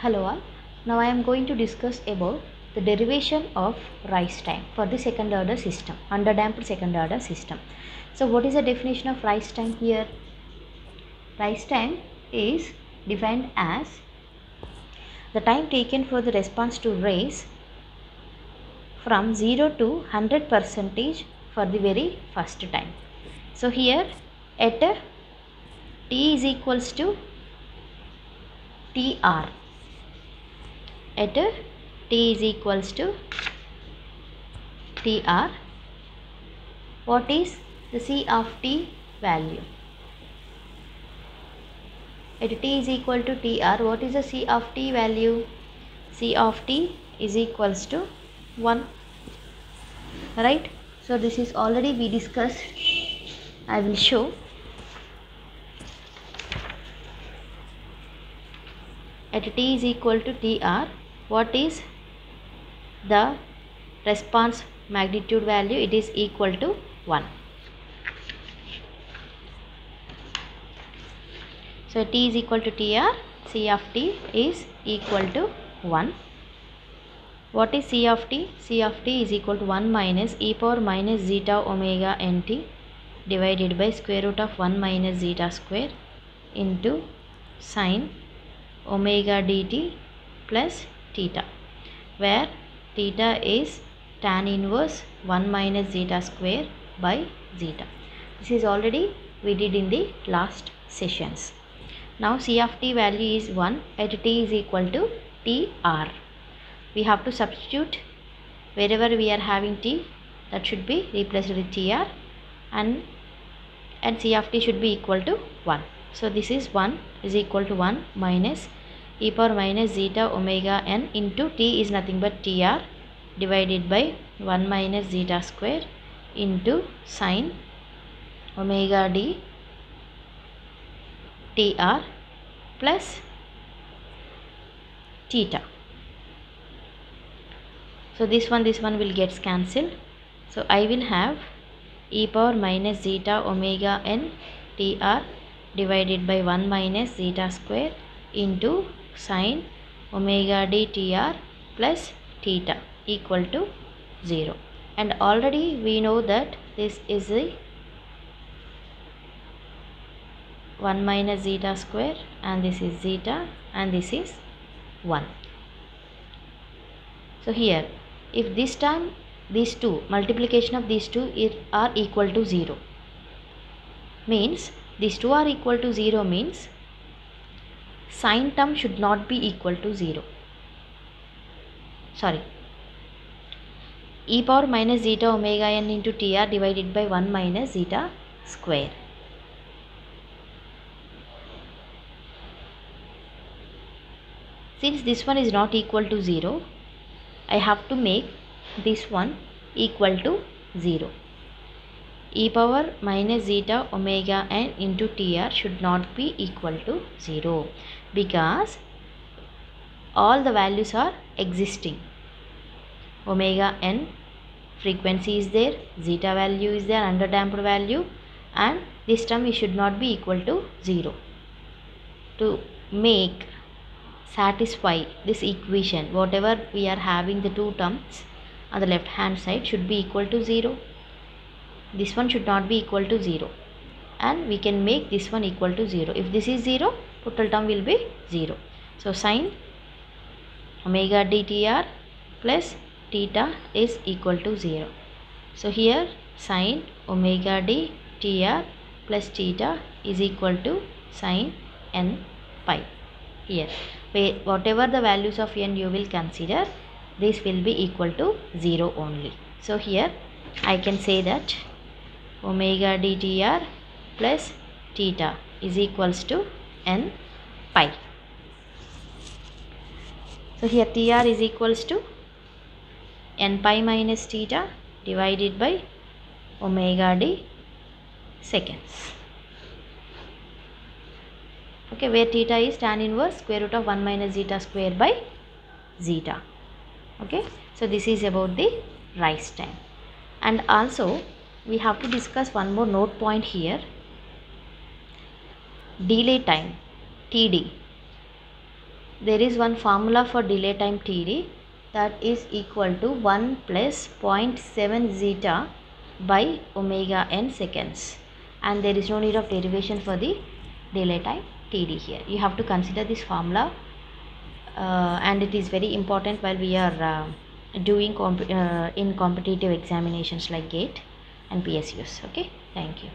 Hello all. Now I am going to discuss about the derivation of rise time for the second order system, underdamped second order system. So what is the definition of rise time here? Rise time is defined as the time taken for the response to rise from 0 to 100% for the very first time. So here at t is equals to tr, at t is equals to tr, what is the c of t value? At t is equal to tr, what is the c of t value? C of t is equals to 1, right? So this is already we discussed. I will show. At t is equal to tr, what is the response magnitude value? It is equal to 1. So t is equal to tr, c of t is equal to 1. What is c of t? C of t is equal to 1 minus e power minus zeta omega nt divided by square root of 1 minus zeta square into sine omega dt plus theta, where theta is tan inverse 1 minus zeta square by zeta. This is already we did in the last sessions. Now c of t value is 1 at t is equal to tr. We have to substitute wherever we are having t, that should be replaced with tr, and c of t should be equal to 1. So this is 1 is equal to 1 minus e power minus zeta omega n into t is nothing but tr divided by 1 minus zeta square into sine omega d tr plus theta. So this one will get cancelled. So I will have e power minus zeta omega n tr divided by 1 minus zeta square into sine omega d tr plus theta equal to 0. And already we know that this is a 1 minus zeta square, and this is zeta, and this is 1. So here, if this time these two, multiplication of these two are equal to 0, means these two are equal to 0 means sine term should not be equal to 0. Sorry, e power minus zeta omega n into tr divided by 1 minus zeta square. Since this one is not equal to 0, I have to make this one equal to 0. E power minus zeta omega n into tr should not be equal to 0 because all the values are existing. Omega n frequency is there, zeta value is there, underdamped value, and this term should not be equal to 0. To make satisfy this equation, whatever we are having the two terms on the left hand side should be equal to 0. This one should not be equal to 0, and we can make this one equal to 0. If this is 0, total term will be 0. So sine omega dtr plus theta is equal to 0. So here sine omega d tr plus theta is equal to sine n pi. Here whatever the values of n you will consider, this will be equal to 0 only. So here I can say that omega dtr plus theta is equals to n pi. So here tr is equals to n pi minus theta divided by omega d seconds. Okay, where theta is tan inverse square root of 1 minus zeta square by zeta. Okay, so this is about the rise time. And also we have to discuss one more note point here. Delay time, TD. there is one formula for delay time TD, that is equal to 1 plus 0.7 zeta by omega n seconds, and there is no need of derivation for the delay time TD here. You have to consider this formula, and it is very important while we are doing in competitive examinations like GATE and PSUs. Okay, thank you.